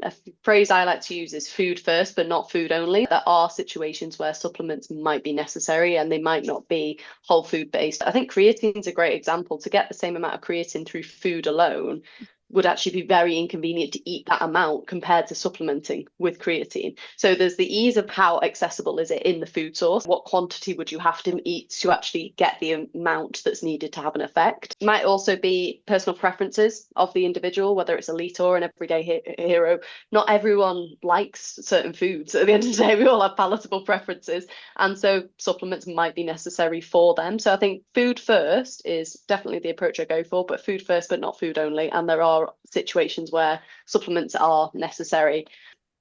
A phrase I like to use is food first, but not food only. There are situations where supplements might be necessary and they might not be whole food based. I think creatine is a great example. To get the same amount of creatine through food alone would actually be very inconvenient to eat that amount compared to supplementing with creatine. So there's the ease of how accessible is it in the food source? What quantity would you have to eat to actually get the amount that's needed to have an effect? It might also be personal preferences of the individual, whether it's elite or an everyday hero. Not everyone likes certain foods. At the end of the day, we all have palatable preferences. And so supplements might be necessary for them. So I think food first is definitely the approach I go for, but food first, but not food only. And there are situations where supplements are necessary.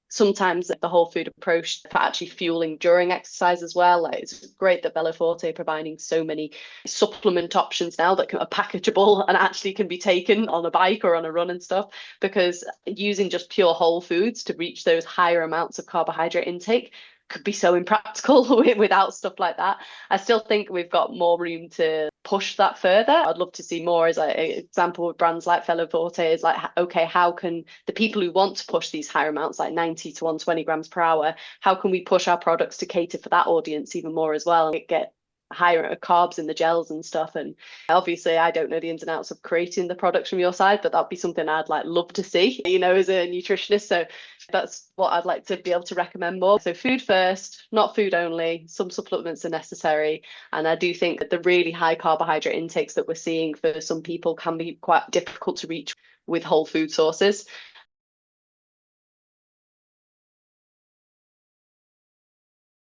Sometimes the whole food approach for actually fueling during exercise as well. Like, it's great that Forte are providing so many supplement options now that are packageable and actually can be taken on a bike or on a run and stuff, because using just pure whole foods to reach those higher amounts of carbohydrate intake could be so impractical without stuff like that. I still think we've got more room to push that further. I'd love to see more, as an example with brands like Forte, is like, okay, how can the people who want to push these higher amounts, like 90 to 120 grams per hour, how can we push our products to cater for that audience even more as well, and get higher carbs in the gels and stuff? And obviously I don't know the ins and outs of creating the products from your side, but that'd be something I'd like love to see, as a nutritionist. So that's what I'd like to be able to recommend more. So food first, not food only. Some supplements are necessary, and I do think that the really high carbohydrate intakes that we're seeing for some people can be quite difficult to reach with whole food sources.